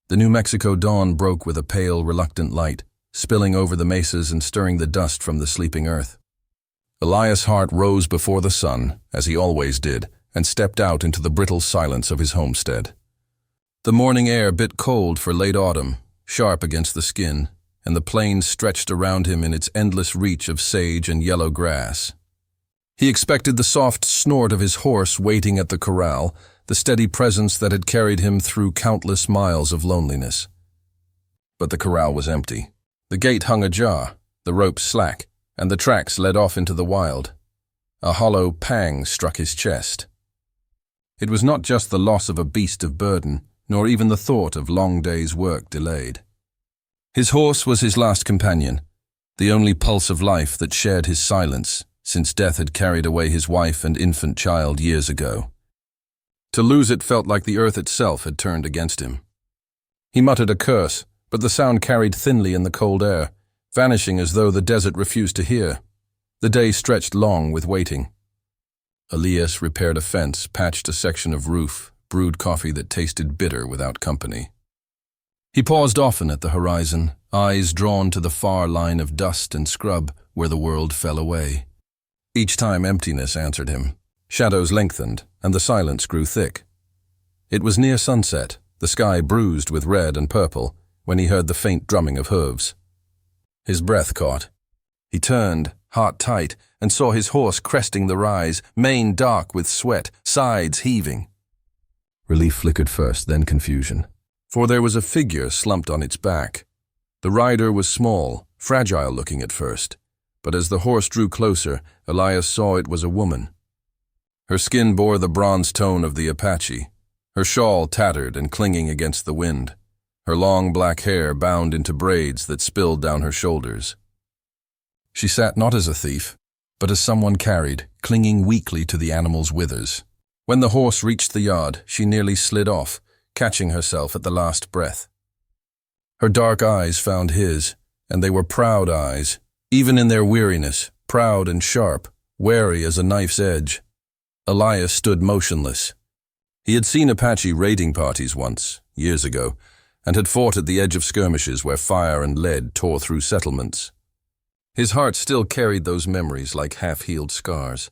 The New Mexico dawn broke with a pale, reluctant light, spilling over the mesas and stirring the dust from the sleeping earth. Elias' heart rose before the sun, as he always did, and stepped out into the brittle silence of his homestead. The morning air bit cold for late autumn, sharp against the skin, and the plain stretched around him in its endless reach of sage and yellow grass. He expected the soft snort of his horse waiting at the corral, the steady presence that had carried him through countless miles of loneliness. But the corral was empty. The gate hung ajar, the ropes slack, and the tracks led off into the wild. A hollow pang struck his chest. It was not just the loss of a beast of burden, nor even the thought of long days' work delayed. His horse was his last companion, the only pulse of life that shared his silence, since death had carried away his wife and infant child years ago. To lose it felt like the earth itself had turned against him. He muttered a curse, but the sound carried thinly in the cold air, vanishing as though the desert refused to hear. The day stretched long with waiting. Elias repaired a fence, patched a section of roof, brewed coffee that tasted bitter without company. He paused often at the horizon, eyes drawn to the far line of dust and scrub where the world fell away. Each time emptiness answered him. Shadows lengthened, and the silence grew thick. It was near sunset, the sky bruised with red and purple, when he heard the faint drumming of hooves. His breath caught. He turned, heart tight, and saw his horse cresting the rise, mane dark with sweat, sides heaving. Relief flickered first, then confusion. For there was a figure slumped on its back. The rider was small, fragile-looking at first, but as the horse drew closer, Elias saw it was a woman. Her skin bore the bronze tone of the Apache, her shawl tattered and clinging against the wind, her long black hair bound into braids that spilled down her shoulders. She sat not as a thief, but as someone carried, clinging weakly to the animal's withers. When the horse reached the yard, she nearly slid off, catching herself at the last breath. Her dark eyes found his, and they were proud eyes, even in their weariness, proud and sharp, wary as a knife's edge. Elias stood motionless. He had seen Apache raiding parties once, years ago, and had fought at the edge of skirmishes where fire and lead tore through settlements. His heart still carried those memories like half-healed scars.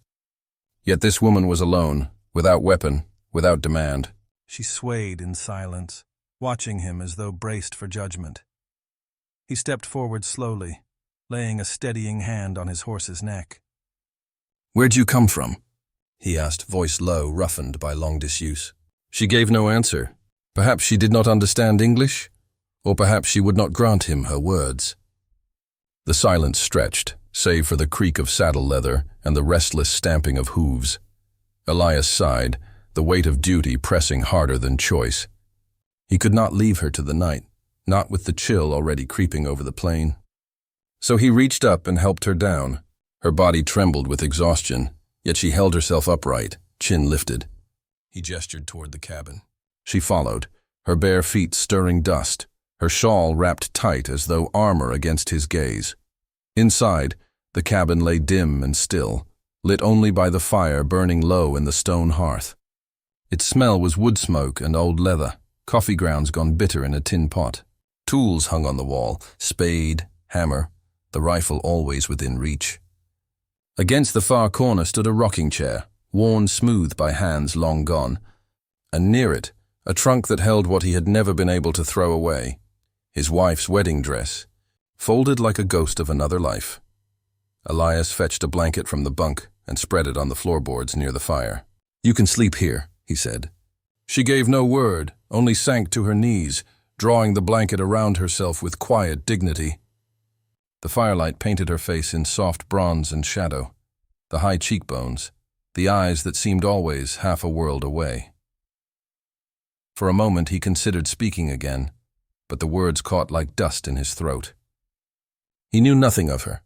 Yet this woman was alone, without weapon, without demand. She swayed in silence, watching him as though braced for judgment. He stepped forward slowly, laying a steadying hand on his horse's neck. "Where'd you come from?" he asked, voice low, roughened by long disuse. She gave no answer. Perhaps she did not understand English, or perhaps she would not grant him her words. The silence stretched, save for the creak of saddle leather and the restless stamping of hooves. Elias sighed, the weight of duty pressing harder than choice. He could not leave her to the night, not with the chill already creeping over the plain. So he reached up and helped her down. Her body trembled with exhaustion, yet she held herself upright, chin lifted. He gestured toward the cabin. She followed, her bare feet stirring dust, her shawl wrapped tight as though armor against his gaze. Inside, the cabin lay dim and still, lit only by the fire burning low in the stone hearth. Its smell was wood smoke and old leather, coffee grounds gone bitter in a tin pot. Tools hung on the wall, spade, hammer, the rifle always within reach. Against the far corner stood a rocking chair, worn smooth by hands long gone, and near it, a trunk that held what he had never been able to throw away, his wife's wedding dress, folded like a ghost of another life. Elias fetched a blanket from the bunk and spread it on the floorboards near the fire. "You can sleep here," he said. She gave no word, only sank to her knees, drawing the blanket around herself with quiet dignity. The firelight painted her face in soft bronze and shadow, the high cheekbones, the eyes that seemed always half a world away. For a moment he considered speaking again, but the words caught like dust in his throat. He knew nothing of her,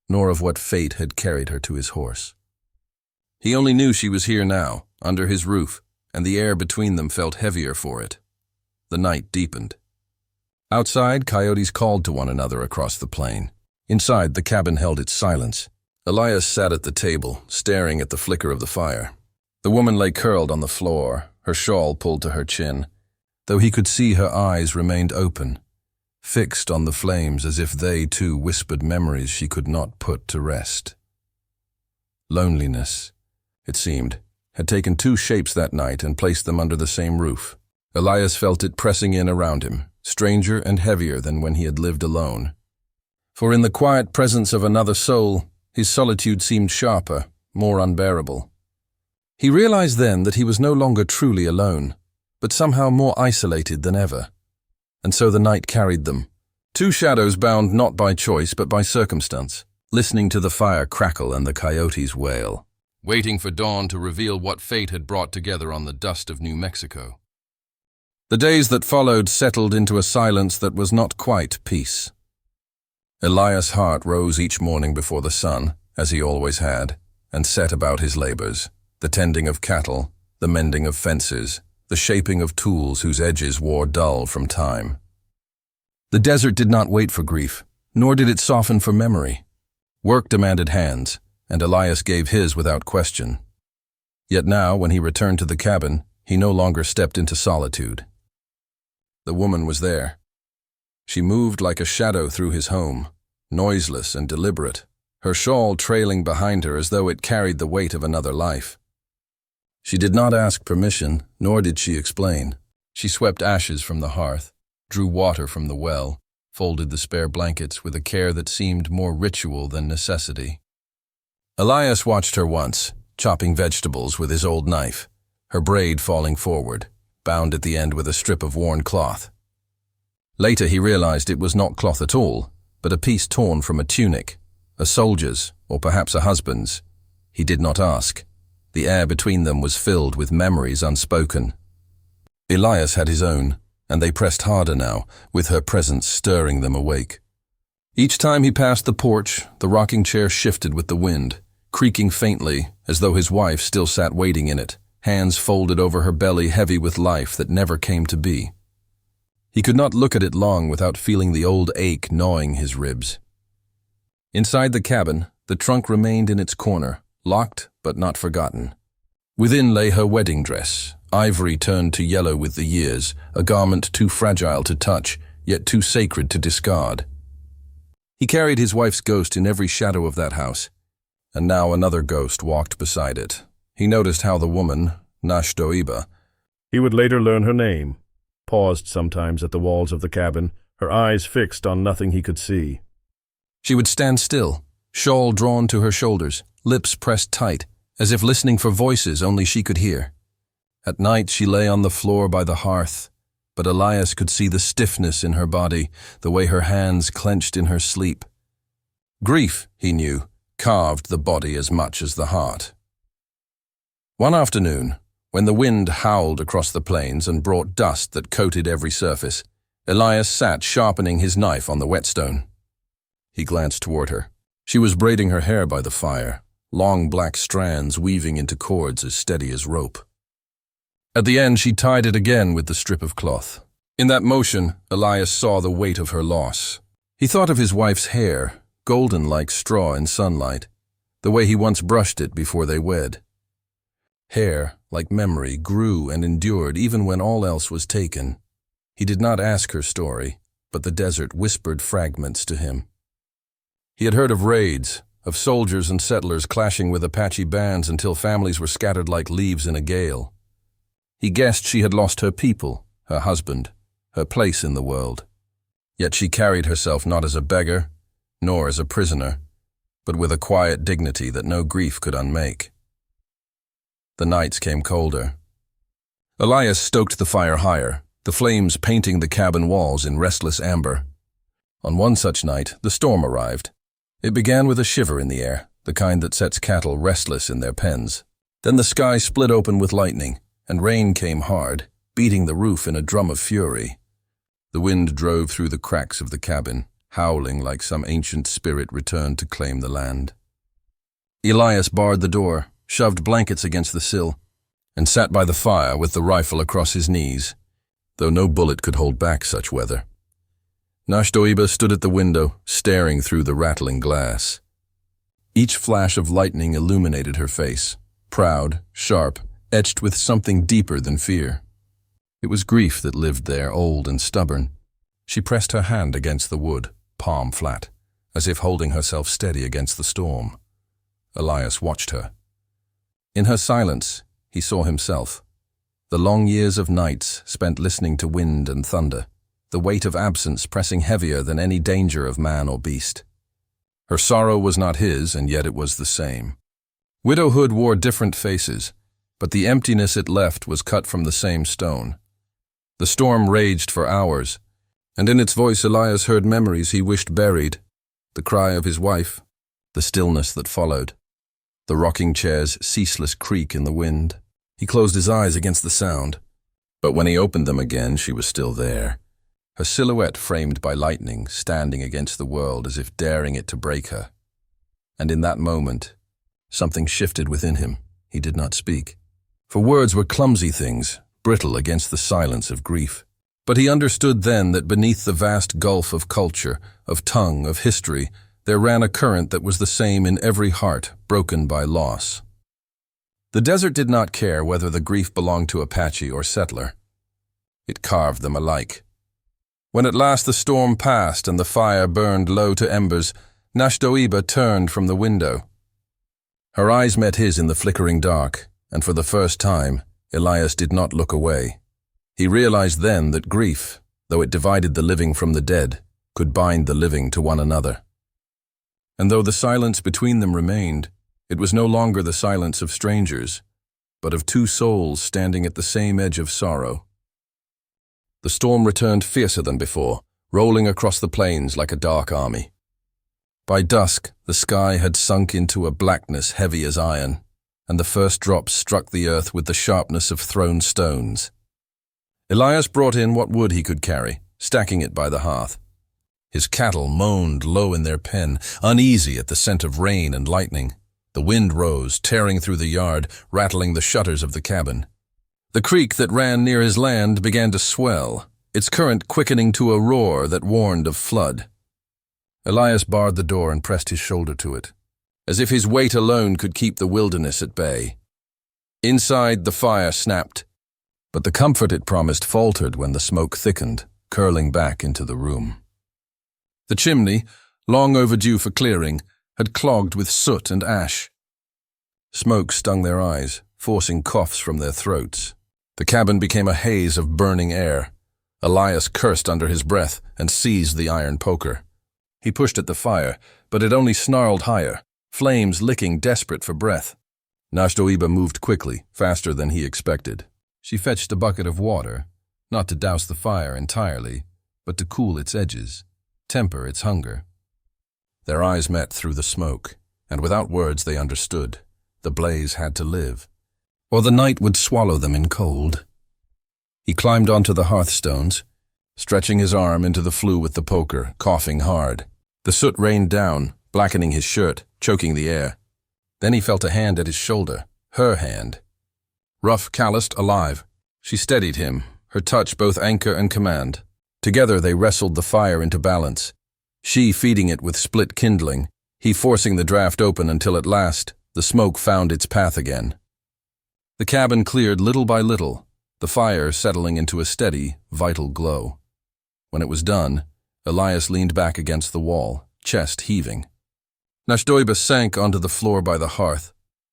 nor of what fate had carried her to his horse. He only knew she was here now, under his roof, and the air between them felt heavier for it. The night deepened. Outside, coyotes called to one another across the plain. Inside, the cabin held its silence. Elias sat at the table, staring at the flicker of the fire. The woman lay curled on the floor, her shawl pulled to her chin. though he could see her eyes remained open, fixed on the flames as if they too whispered memories she could not put to rest. Loneliness, it seemed, had taken two shapes that night and placed them under the same roof. Elias felt it pressing in around him, stranger and heavier than when he had lived alone. For in the quiet presence of another soul, his solitude seemed sharper, more unbearable. He realized then that he was no longer truly alone, but somehow more isolated than ever. And so the night carried them, two shadows bound not by choice but by circumstance, listening to the fire crackle and the coyotes wail, waiting for dawn to reveal what fate had brought together on the dust of New Mexico. The days that followed settled into a silence that was not quite peace. Elias' heart rose each morning before the sun, as he always had, and set about his labors, the tending of cattle, the mending of fences, the shaping of tools whose edges wore dull from time. The desert did not wait for grief, nor did it soften for memory. Work demanded hands, and Elias gave his without question. Yet now, when he returned to the cabin, he no longer stepped into solitude. The woman was there. She moved like a shadow through his home, noiseless and deliberate, her shawl trailing behind her as though it carried the weight of another life. She did not ask permission, nor did she explain. She swept ashes from the hearth, drew water from the well, folded the spare blankets with a care that seemed more ritual than necessity. Elias watched her once, chopping vegetables with his old knife, her braid falling forward, bound at the end with a strip of worn cloth. Later he realized it was not cloth at all, but a piece torn from a tunic, a soldier's, or perhaps a husband's. He did not ask. The air between them was filled with memories unspoken. Elias had his own, and they pressed harder now, with her presence stirring them awake. Each time he passed the porch, the rocking chair shifted with the wind, creaking faintly, as though his wife still sat waiting in it, hands folded over her belly heavy with life that never came to be. He could not look at it long without feeling the old ache gnawing his ribs. Inside the cabin, the trunk remained in its corner, locked but not forgotten. Within lay her wedding dress, ivory turned to yellow with the years, a garment too fragile to touch, yet too sacred to discard. He carried his wife's ghost in every shadow of that house, and now another ghost walked beside it. He noticed how the woman, Nashdoiba, he would later learn her name, paused sometimes at the walls of the cabin, her eyes fixed on nothing he could see. She would stand still, shawl drawn to her shoulders, lips pressed tight, as if listening for voices only she could hear. At night she lay on the floor by the hearth, but Elias could see the stiffness in her body, the way her hands clenched in her sleep. Grief, he knew, carved the body as much as the heart. One afternoon, when the wind howled across the plains and brought dust that coated every surface, Elias sat sharpening his knife on the whetstone. He glanced toward her. She was braiding her hair by the fire, long black strands weaving into cords as steady as rope. At the end she tied it again with the strip of cloth. In that motion, Elias saw the weight of her loss. He thought of his wife's hair, golden like straw in sunlight, the way he once brushed it before they wed. Hair, like memory, grew and endured even when all else was taken. He did not ask her story, but the desert whispered fragments to him. He had heard of raids, of soldiers and settlers clashing with Apache bands until families were scattered like leaves in a gale. He guessed she had lost her people, her husband, her place in the world. Yet she carried herself not as a beggar, nor as a prisoner, but with a quiet dignity that no grief could unmake. The nights came colder. Elias stoked the fire higher, the flames painting the cabin walls in restless amber. On one such night, the storm arrived. It began with a shiver in the air, the kind that sets cattle restless in their pens. Then the sky split open with lightning, and rain came hard, beating the roof in a drum of fury. The wind drove through the cracks of the cabin, howling like some ancient spirit returned to claim the land. Elias barred the door, shoved blankets against the sill, and sat by the fire with the rifle across his knees, though no bullet could hold back such weather. Nashdoiba stood at the window, staring through the rattling glass. Each flash of lightning illuminated her face, proud, sharp, etched with something deeper than fear. It was grief that lived there, old and stubborn. She pressed her hand against the wood, palm flat, as if holding herself steady against the storm. Elias watched her. In her silence, he saw himself. The long years of nights spent listening to wind and thunder, the weight of absence pressing heavier than any danger of man or beast. Her sorrow was not his, and yet it was the same. Widowhood wore different faces, but the emptiness it left was cut from the same stone. The storm raged for hours, and in its voice Elias heard memories he wished buried, the cry of his wife, the stillness that followed, the rocking chair's ceaseless creak in the wind. He closed his eyes against the sound, but when he opened them again, she was still there, her silhouette framed by lightning, standing against the world as if daring it to break her. And in that moment, something shifted within him. He did not speak, for words were clumsy things, brittle against the silence of grief. But he understood then that beneath the vast gulf of culture, of tongue, of history, there ran a current that was the same in every heart broken by loss. The desert did not care whether the grief belonged to Apache or settler. It carved them alike. When at last the storm passed and the fire burned low to embers, Nashdoiba turned from the window. Her eyes met his in the flickering dark, and for the first time, Elias did not look away. He realized then that grief, though it divided the living from the dead, could bind the living to one another. And though the silence between them remained, it was no longer the silence of strangers, but of two souls standing at the same edge of sorrow. The storm returned fiercer than before, rolling across the plains like a dark army. By dusk, the sky had sunk into a blackness heavy as iron, and the first drops struck the earth with the sharpness of thrown stones. Elias brought in what wood he could carry, stacking it by the hearth. His cattle moaned low in their pen, uneasy at the scent of rain and lightning. The wind rose, tearing through the yard, rattling the shutters of the cabin. The creek that ran near his land began to swell, its current quickening to a roar that warned of flood. Elias barred the door and pressed his shoulder to it, as if his weight alone could keep the wilderness at bay. Inside, the fire snapped, but the comfort it promised faltered when the smoke thickened, curling back into the room. The chimney, long overdue for clearing, had clogged with soot and ash. Smoke stung their eyes, forcing coughs from their throats. The cabin became a haze of burning air. Elias cursed under his breath and seized the iron poker. He pushed at the fire, but it only snarled higher, flames licking desperate for breath. Nashdoiba moved quickly, faster than he expected. She fetched a bucket of water, not to douse the fire entirely, but to cool its edges, temper its hunger. Their eyes met through the smoke, and without words they understood. The blaze had to live, or the night would swallow them in cold. He climbed onto the hearthstones, stretching his arm into the flue with the poker, coughing hard. The soot rained down, blackening his shirt, choking the air. Then he felt a hand at his shoulder, her hand. Rough, calloused, alive. She steadied him, her touch both anchor and command. Together they wrestled the fire into balance, she feeding it with split kindling, he forcing the draft open until at last the smoke found its path again. The cabin cleared little by little, the fire settling into a steady, vital glow. When it was done, Elias leaned back against the wall, chest heaving. Nashdoiba sank onto the floor by the hearth,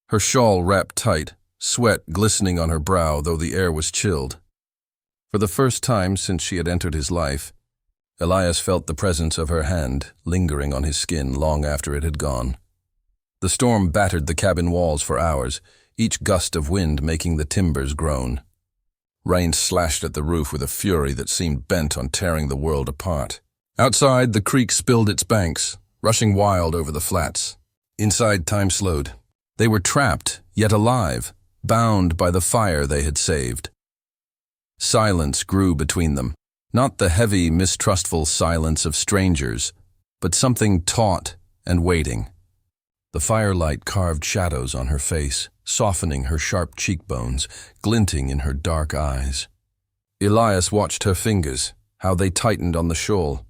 her shawl wrapped tight, sweat glistening on her brow though the air was chilled. For the first time since she had entered his life, Elias felt the presence of her hand lingering on his skin long after it had gone. The storm battered the cabin walls for hours, each gust of wind making the timbers groan. Rain slashed at the roof with a fury that seemed bent on tearing the world apart. Outside, the creek spilled its banks, rushing wild over the flats. Inside, time slowed. They were trapped, yet alive, bound by the fire they had saved. Silence grew between them. Not the heavy, mistrustful silence of strangers, but something taut and waiting. The firelight carved shadows on her face, softening her sharp cheekbones, glinting in her dark eyes. Elias watched her fingers, how they tightened on the shawl,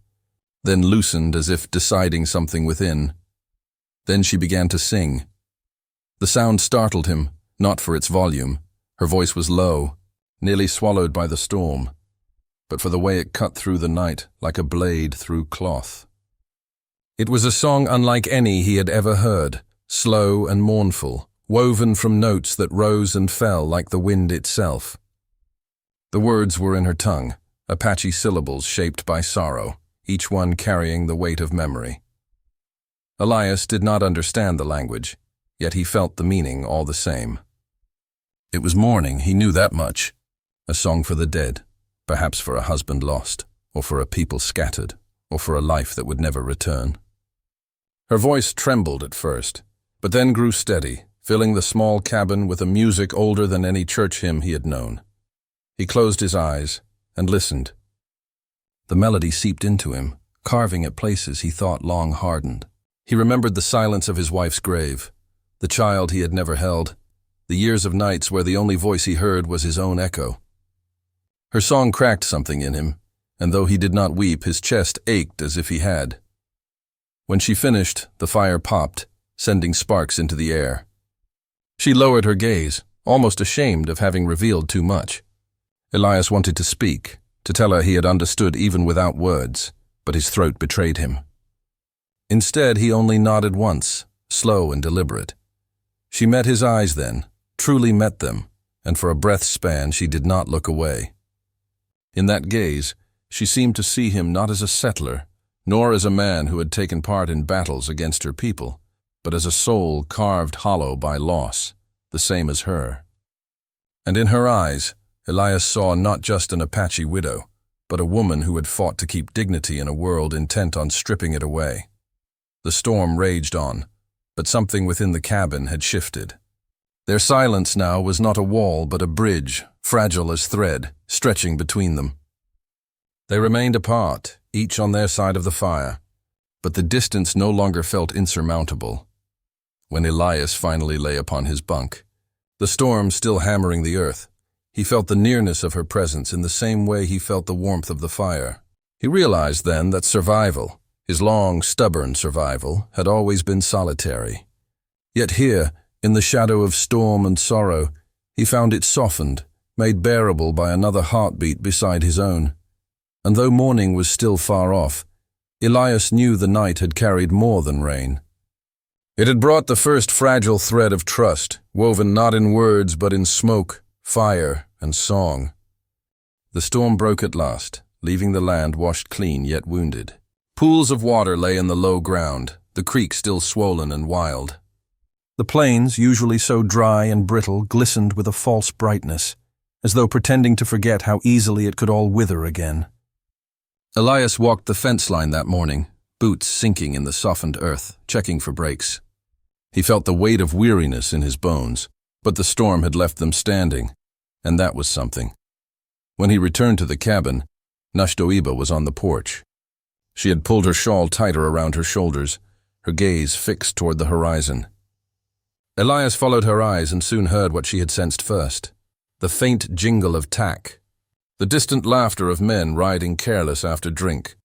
then loosened as if deciding something within. Then she began to sing. The sound startled him, not for its volume. Her voice was low, nearly swallowed by the storm, but for the way it cut through the night like a blade through cloth. It was a song unlike any he had ever heard, slow and mournful, woven from notes that rose and fell like the wind itself. The words were in her tongue, Apache syllables shaped by sorrow, each one carrying the weight of memory. Elias did not understand the language, yet he felt the meaning all the same. It was mourning, he knew that much. A song for the dead, perhaps for a husband lost, or for a people scattered, or for a life that would never return. Her voice trembled at first, but then grew steady, filling the small cabin with a music older than any church hymn he had known. He closed his eyes and listened. The melody seeped into him, carving at places he thought long hardened. He remembered the silence of his wife's grave, the child he had never held, the years of nights where the only voice he heard was his own echo. Her song cracked something in him, and though he did not weep, his chest ached as if he had. When she finished, the fire popped, sending sparks into the air. She lowered her gaze, almost ashamed of having revealed too much. Elias wanted to speak, to tell her he had understood even without words, but his throat betrayed him. Instead, he only nodded once, slow and deliberate. She met his eyes then, truly met them, and for a breath's span she did not look away. In that gaze, she seemed to see him not as a settler, nor as a man who had taken part in battles against her people, but as a soul carved hollow by loss, the same as her. And in her eyes, Elias saw not just an Apache widow, but a woman who had fought to keep dignity in a world intent on stripping it away. The storm raged on, but something within the cabin had shifted. Their silence now was not a wall but a bridge, fragile as thread, stretching between them. They remained apart, each on their side of the fire, but the distance no longer felt insurmountable. When Elias finally lay upon his bunk, the storm still hammering the earth, he felt the nearness of her presence in the same way he felt the warmth of the fire. He realized then that survival, his long, stubborn survival, had always been solitary. Yet here, in the shadow of storm and sorrow, he found it softened, made bearable by another heartbeat beside his own. And though morning was still far off, Elias knew the night had carried more than rain. It had brought the first fragile thread of trust, woven not in words but in smoke, fire, and song. The storm broke at last, leaving the land washed clean yet wounded. Pools of water lay in the low ground, the creek still swollen and wild. The plains, usually so dry and brittle, glistened with a false brightness, as though pretending to forget how easily it could all wither again. Elias walked the fence line that morning, boots sinking in the softened earth, checking for breaks. He felt the weight of weariness in his bones, but the storm had left them standing, and that was something. When he returned to the cabin, Nashtoiba was on the porch. She had pulled her shawl tighter around her shoulders, her gaze fixed toward the horizon. Elias followed her eyes and soon heard what she had sensed first, the faint jingle of tack, the distant laughter of men riding careless after drink.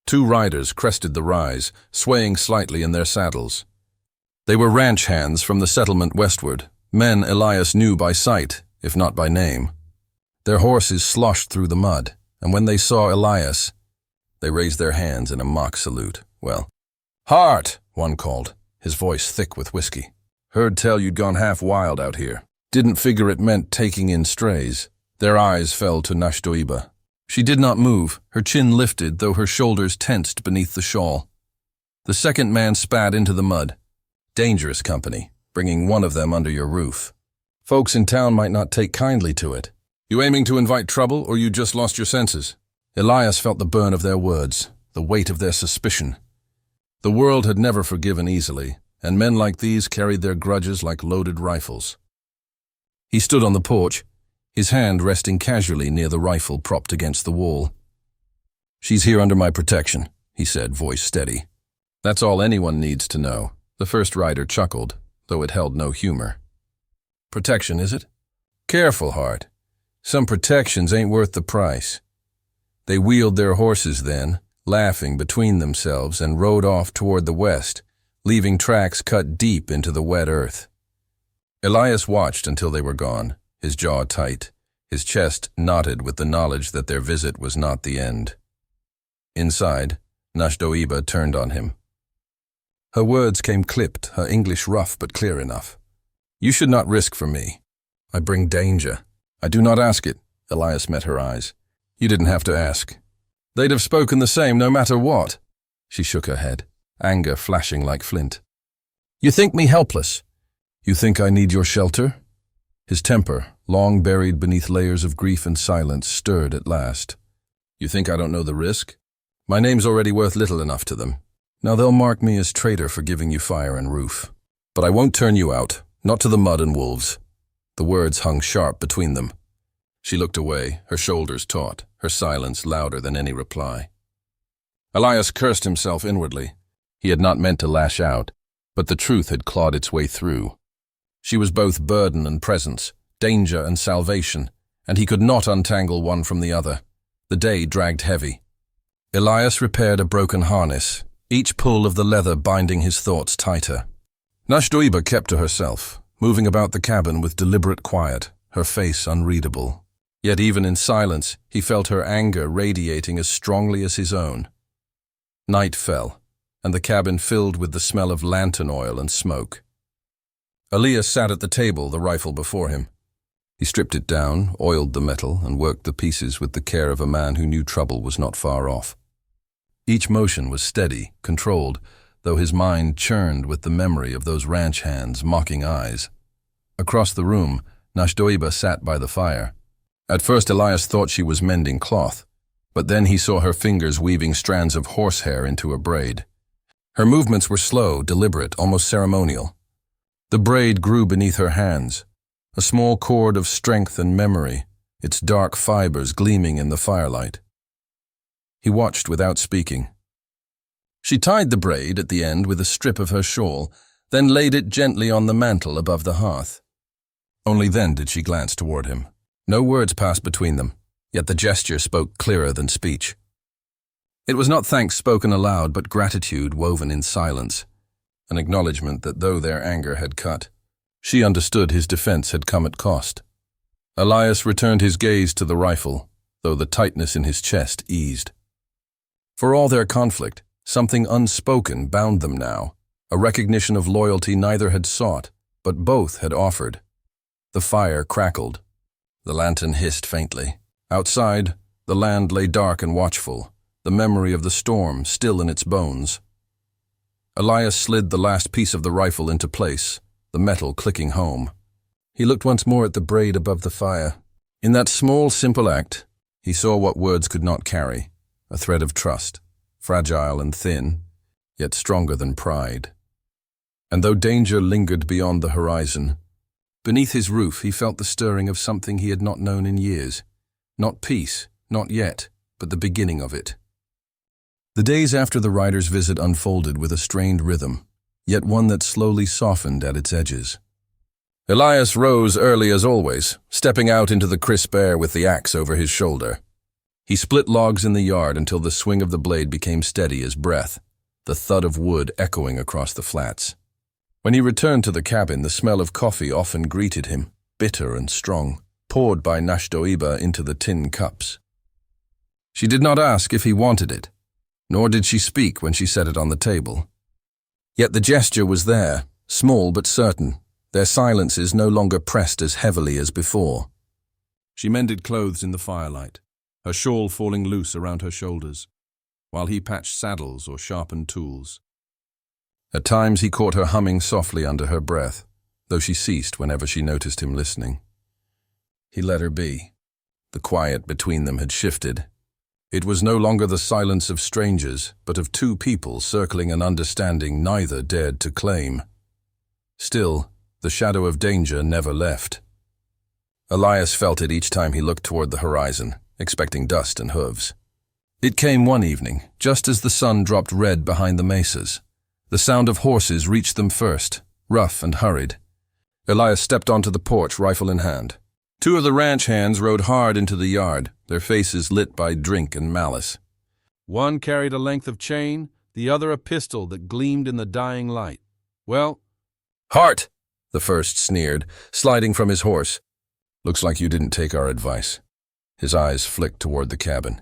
2 riders crested the rise, swaying slightly in their saddles. They were ranch hands from the settlement westward, men Elias knew by sight, if not by name. Their horses sloshed through the mud, and when they saw Elias, they raised their hands in a mock salute. "Well, Hart," one called, his voice thick with whiskey. "Heard tell you'd gone half wild out here. Didn't figure it meant taking in strays." Their eyes fell to Nashtoiba. She did not move, her chin lifted, though her shoulders tensed beneath the shawl. The second man spat into the mud. Dangerous company, bringing one of them under your roof. Folks in town might not take kindly to it. "You aiming to invite trouble, or you just lost your senses?" Elias felt the burn of their words, the weight of their suspicion. The world had never forgiven easily, and men like these carried their grudges like loaded rifles. He stood on the porch, his hand resting casually near the rifle propped against the wall. "She's here under my protection," he said, voice steady. "That's all anyone needs to know." The first rider chuckled, though it held no humor. "Protection, is it? Careful, Hart. Some protections ain't worth the price." They wheeled their horses then, laughing between themselves, and rode off toward the west, leaving tracks cut deep into the wet earth. Elias watched until they were gone, his jaw tight, His chest knotted with the knowledge that their visit was not the end. Inside, Nashdoiba turned on him. Her words came clipped, her English rough but clear enough. "You should not risk for me. I bring danger. I do not ask it." Elias met her eyes. "You didn't have to ask. They'd have spoken the same no matter what." She shook her head, anger flashing like flint. "You think me helpless? You think I need your shelter?" His temper, long buried beneath layers of grief and silence, stirred at last. "You think I don't know the risk? My name's already worth little enough to them. Now they'll mark me as traitor for giving you fire and roof. But I won't turn you out, not to the mud and wolves." The words hung sharp between them. She looked away, her shoulders taut, her silence louder than any reply. Elias cursed himself inwardly. He had not meant to lash out, but the truth had clawed its way through. She was both burden and presence, danger and salvation, and he could not untangle one from the other. The day dragged heavy. Elias repaired a broken harness, each pull of the leather binding his thoughts tighter. Nashdoiba kept to herself, moving about the cabin with deliberate quiet, her face unreadable. Yet even in silence, he felt her anger radiating as strongly as his own. Night fell, and the cabin filled with the smell of lantern oil and smoke. Elias sat at the table, the rifle before him. He stripped it down, oiled the metal, and worked the pieces with the care of a man who knew trouble was not far off. Each motion was steady, controlled, though his mind churned with the memory of those ranch hands' mocking eyes. Across the room, Nashdoiba sat by the fire. At first Elias thought she was mending cloth, but then he saw her fingers weaving strands of horsehair into a braid. Her movements were slow, deliberate, almost ceremonial. The braid grew beneath her hands, a small cord of strength and memory, its dark fibers gleaming in the firelight. He watched without speaking. She tied the braid at the end with a strip of her shawl, then laid it gently on the mantel above the hearth. Only then did she glance toward him. No words passed between them, yet the gesture spoke clearer than speech. It was not thanks spoken aloud, but gratitude woven in silence, an acknowledgement that though their anger had cut, she understood his defense had come at cost. Elias returned his gaze to the rifle, though the tightness in his chest eased. For all their conflict, something unspoken bound them now, a recognition of loyalty neither had sought, but both had offered. The fire crackled. The lantern hissed faintly. Outside, the land lay dark and watchful, the memory of the storm still in its bones. Elias slid the last piece of the rifle into place, the metal clicking home. He looked once more at the braid above the fire. In that small, simple act, he saw what words could not carry, a thread of trust, fragile and thin, yet stronger than pride. And though danger lingered beyond the horizon, beneath his roof he felt the stirring of something he had not known in years. Not peace, not yet, but the beginning of it. The days after the rider's visit unfolded with a strained rhythm, yet one that slowly softened at its edges. Elias rose early as always, stepping out into the crisp air with the axe over his shoulder. He split logs in the yard until the swing of the blade became steady as breath, the thud of wood echoing across the flats. When he returned to the cabin, the smell of coffee often greeted him, bitter and strong, poured by Nashdoiba into the tin cups. She did not ask if he wanted it, nor did she speak when she set it on the table. Yet the gesture was there, small but certain, their silences no longer pressed as heavily as before. She mended clothes in the firelight, her shawl falling loose around her shoulders, while he patched saddles or sharpened tools. At times he caught her humming softly under her breath, though she ceased whenever she noticed him listening. He let her be. The quiet between them had shifted. It was no longer the silence of strangers, but of two people circling an understanding neither dared to claim. Still, the shadow of danger never left. Elias felt it each time he looked toward the horizon, expecting dust and hooves. It came one evening, just as the sun dropped red behind the mesas. The sound of horses reached them first, rough and hurried. Elias stepped onto the porch, rifle in hand. Two of the ranch hands rode hard into the yard, their faces lit by drink and malice. One carried a length of chain, the other a pistol that gleamed in the dying light. "Well?" "Heart!" the first sneered, sliding from his horse. Looks like you didn't take our advice. His eyes flicked toward the cabin,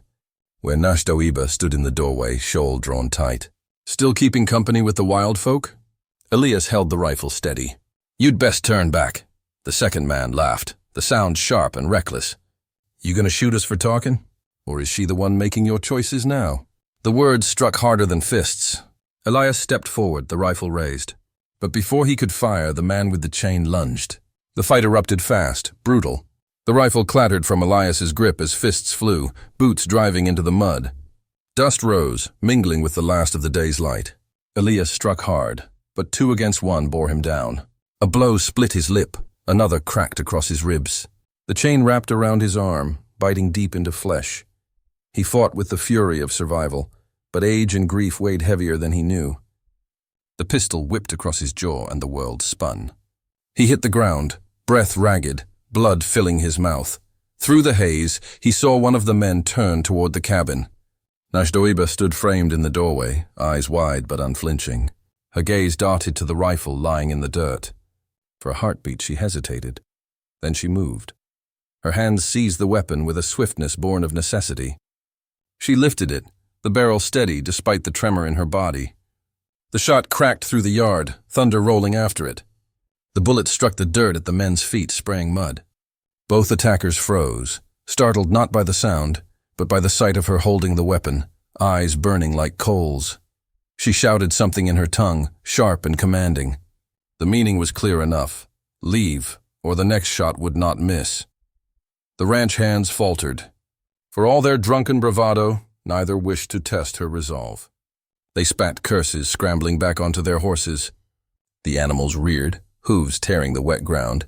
where Nashdoiba stood in the doorway, shawl drawn tight. Still keeping company with the wild folk? Elias held the rifle steady. You'd best turn back. The second man laughed, the sound sharp and reckless. You gonna shoot us for talking? Or is she the one making your choices now? The words struck harder than fists. Elias stepped forward, the rifle raised. But before he could fire, the man with the chain lunged. The fight erupted fast, brutal. The rifle clattered from Elias's grip as fists flew, boots driving into the mud. Dust rose, mingling with the last of the day's light. Elias struck hard, but 2 against 1 bore him down. A blow split his lip, another cracked across his ribs. The chain wrapped around his arm, biting deep into flesh. He fought with the fury of survival, but age and grief weighed heavier than he knew. The pistol whipped across his jaw and the world spun. He hit the ground, breath ragged, blood filling his mouth. Through the haze, he saw one of the men turn toward the cabin. Nashdoiba stood framed in the doorway, eyes wide but unflinching. Her gaze darted to the rifle lying in the dirt. For a heartbeat she hesitated. Then she moved. Her hands seized the weapon with a swiftness born of necessity. She lifted it, the barrel steady despite the tremor in her body. The shot cracked through the yard, thunder rolling after it. The bullet struck the dirt at the men's feet, spraying mud. Both attackers froze, startled not by the sound, but by the sight of her holding the weapon, eyes burning like coals. She shouted something in her tongue, sharp and commanding. The meaning was clear enough. Leave, or the next shot would not miss. The ranch hands faltered. For all their drunken bravado, neither wished to test her resolve. They spat curses, scrambling back onto their horses. The animals reared, hooves tearing the wet ground.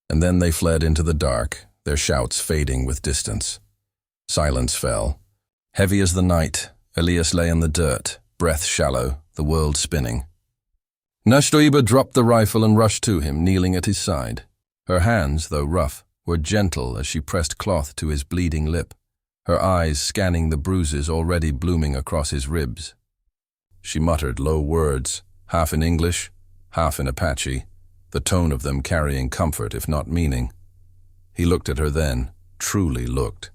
And then they fled into the dark, their shouts fading with distance. Silence fell. Heavy as the night, Elias lay in the dirt, breath shallow, the world spinning. Nashdoiba dropped the rifle and rushed to him, kneeling at his side. Her hands, though rough, were gentle as she pressed cloth to his bleeding lip, her eyes scanning the bruises already blooming across his ribs. She muttered low words, half in English, half in Apache, the tone of them carrying comfort if not meaning. He looked at her then, truly looked.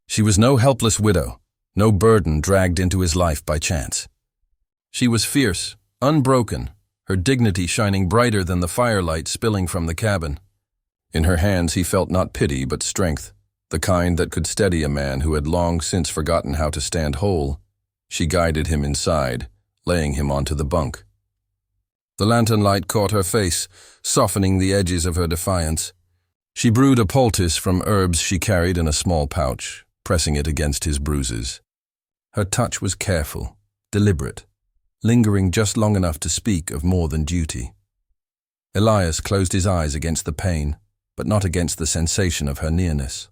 She was no helpless widow, no burden dragged into his life by chance. She was fierce, unbroken, her dignity shining brighter than the firelight spilling from the cabin. In her hands he felt not pity but strength, the kind that could steady a man who had long since forgotten how to stand whole. She guided him inside, laying him onto the bunk. The lantern light caught her face, softening the edges of her defiance. She brewed a poultice from herbs she carried in a small pouch, pressing it against his bruises. Her touch was careful, deliberate, lingering just long enough to speak of more than duty. Elias closed his eyes against the pain, but not against the sensation of her nearness.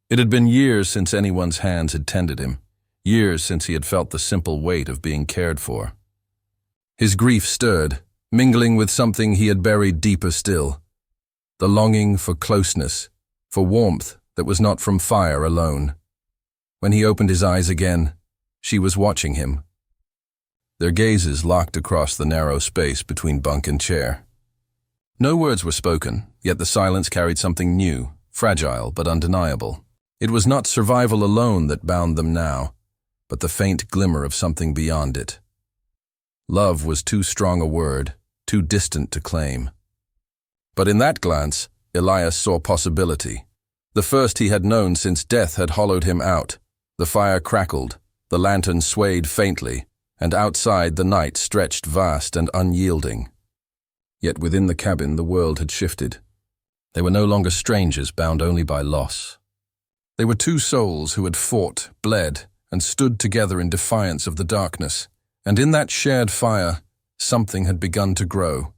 It had been years since anyone's hands had tended him, years since he had felt the simple weight of being cared for. His grief stirred, mingling with something he had buried deeper still, the longing for closeness, for warmth that was not from fire alone. When he opened his eyes again, she was watching him. Their gazes locked across the narrow space between bunk and chair. No words were spoken, yet the silence carried something new, fragile but undeniable. It was not survival alone that bound them now, but the faint glimmer of something beyond it. Love was too strong a word, too distant to claim. But in that glance, Elias saw possibility. The first he had known since death had hollowed him out. The fire crackled, the lantern swayed faintly, and outside the night stretched vast and unyielding. Yet within the cabin the world had shifted. They were no longer strangers bound only by loss. They were two souls who had fought, bled, and stood together in defiance of the darkness, and in that shared fire, something had begun to grow.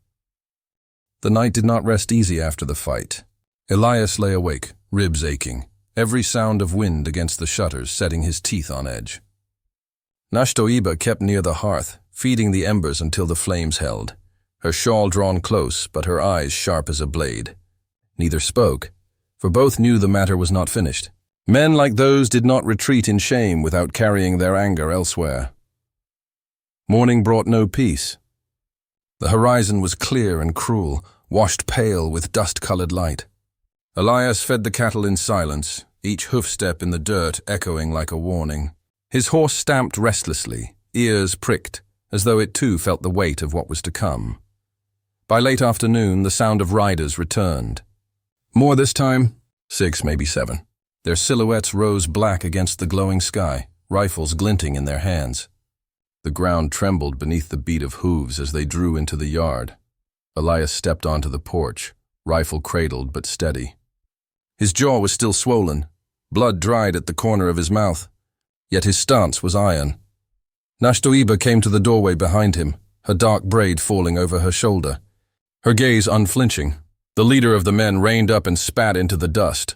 The night did not rest easy after the fight. Elias lay awake, ribs aching, every sound of wind against the shutters setting his teeth on edge. Nashdoiba kept near the hearth, feeding the embers until the flames held, her shawl drawn close but her eyes sharp as a blade. Neither spoke, for both knew the matter was not finished. Men like those did not retreat in shame without carrying their anger elsewhere. Morning brought no peace. The horizon was clear and cruel, washed pale with dust-colored light. Elias fed the cattle in silence, each hoofstep in the dirt echoing like a warning. His horse stamped restlessly, ears pricked, as though it too felt the weight of what was to come. By late afternoon, the sound of riders returned. More this time, 6, maybe 7. Their silhouettes rose black against the glowing sky, rifles glinting in their hands. The ground trembled beneath the beat of hooves as they drew into the yard. Elias stepped onto the porch, rifle cradled but steady. His jaw was still swollen, blood dried at the corner of his mouth, yet his stance was iron. Nashtoiba came to the doorway behind him, her dark braid falling over her shoulder, her gaze unflinching. The leader of the men reined up and spat into the dust.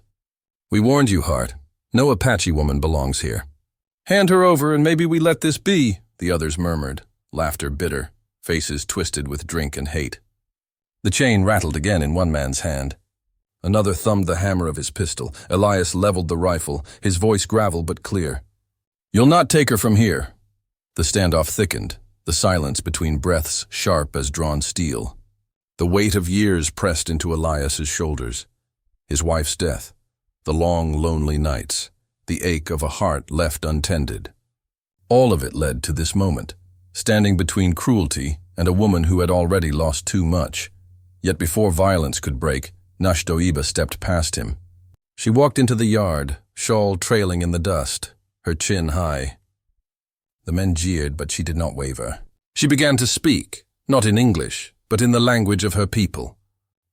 "We warned you, Hart. No Apache woman belongs here." "Hand her over and maybe we let this be," the others murmured, laughter bitter, faces twisted with drink and hate. The chain rattled again in one man's hand. Another thumbed the hammer of his pistol. Elias leveled the rifle, his voice gravel but clear. "You'll not take her from here." The standoff thickened, the silence between breaths sharp as drawn steel. The weight of years pressed into Elias's shoulders. His wife's death, the long, lonely nights, the ache of a heart left untended. All of it led to this moment, standing between cruelty and a woman who had already lost too much. Yet before violence could break, Nashtoiba stepped past him. She walked into the yard, shawl trailing in the dust, her chin high. The men jeered, but she did not waver. She began to speak, not in English, but in the language of her people.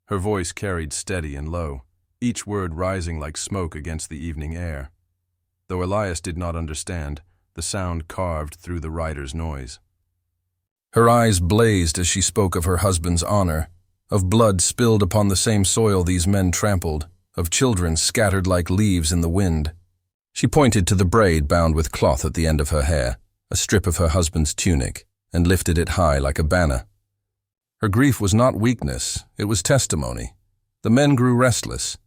Her voice carried steady and low, each word rising like smoke against the evening air. Though Elias did not understand, the sound carved through the rider's noise. Her eyes blazed as she spoke of her husband's honor, of blood spilled upon the same soil these men trampled, of children scattered like leaves in the wind. She pointed to the braid bound with cloth at the end of her hair, a strip of her husband's tunic, and lifted it high like a banner. Her grief was not weakness, it was testimony. The men grew restless.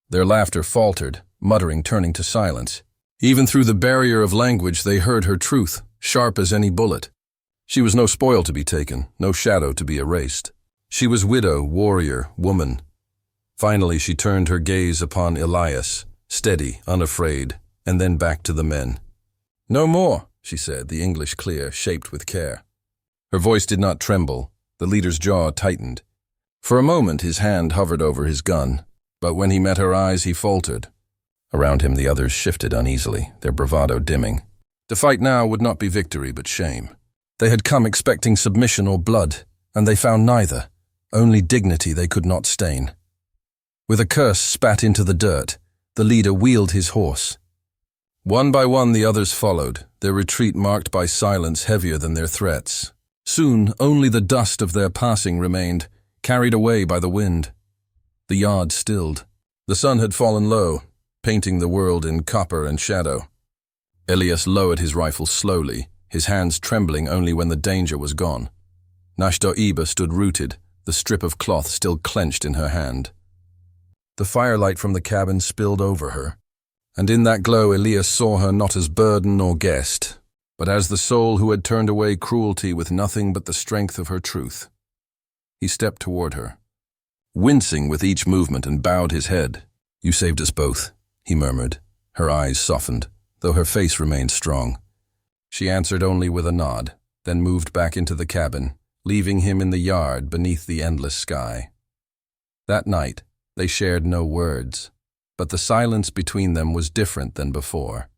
Their laughter faltered, muttering turning to silence. Even through the barrier of language they heard her truth, sharp as any bullet. She was no spoil to be taken, no shadow to be erased. She was widow, warrior, woman. Finally she turned her gaze upon Elias, steady, unafraid, and then back to the men. "No more," she said, the English clear, shaped with care. Her voice did not tremble. The leader's jaw tightened. For a moment his hand hovered over his gun, but when he met her eyes he faltered. Around him the others shifted uneasily, their bravado dimming. To fight now would not be victory but shame. They had come expecting submission or blood, and they found neither, only dignity they could not stain. With a curse spat into the dirt, the leader wheeled his horse. One by one the others followed, their retreat marked by silence heavier than their threats. Soon only the dust of their passing remained, carried away by the wind. The yard stilled. The sun had fallen low, painting the world in copper and shadow. Elias lowered his rifle slowly, his hands trembling only when the danger was gone. Nashtoiba stood rooted, the strip of cloth still clenched in her hand. The firelight from the cabin spilled over her, and in that glow Elias saw her not as burden or guest, but as the soul who had turned away cruelty with nothing but the strength of her truth. He stepped toward her, wincing with each movement, and bowed his head. "You saved us both," he murmured. Her eyes softened, though her face remained strong. She answered only with a nod, then moved back into the cabin, leaving him in the yard beneath the endless sky. That night, they shared no words, but the silence between them was different than before.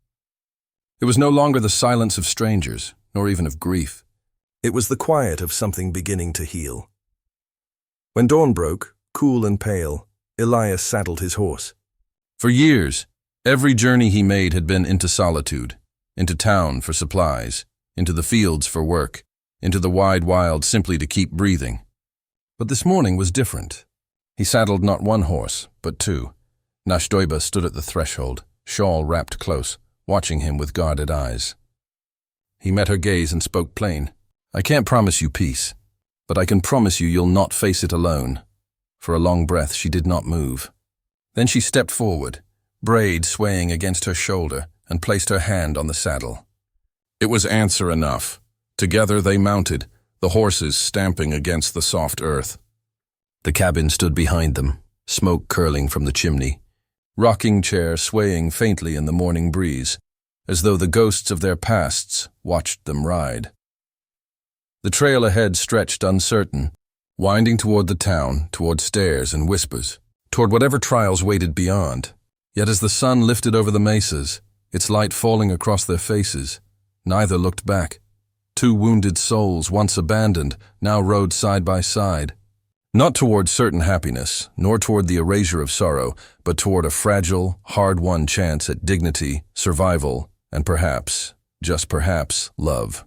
It was no longer the silence of strangers, nor even of grief. It was the quiet of something beginning to heal. When dawn broke, cool and pale, Elias saddled his horse. For years, every journey he made had been into solitude, into town for supplies, into the fields for work, into the wide wild simply to keep breathing. But this morning was different. He saddled not one horse, but two. Nashtoiba stood at the threshold, shawl wrapped close, watching him with guarded eyes. He met her gaze and spoke plain. "I can't promise you peace, but I can promise you'll not face it alone." For a long breath she did not move. Then she stepped forward, braid swaying against her shoulder, and placed her hand on the saddle. It was answer enough. Together they mounted, the horses stamping against the soft earth. The cabin stood behind them, smoke curling from the chimney, rocking chair swaying faintly in the morning breeze, as though the ghosts of their pasts watched them ride. The trail ahead stretched uncertain, winding toward the town, toward stares and whispers, toward whatever trials waited beyond. Yet as the sun lifted over the mesas, its light falling across their faces, neither looked back. Two wounded souls, once abandoned, now rode side by side, not toward certain happiness, nor toward the erasure of sorrow, but toward a fragile, hard-won chance at dignity, survival, and perhaps, just perhaps, love.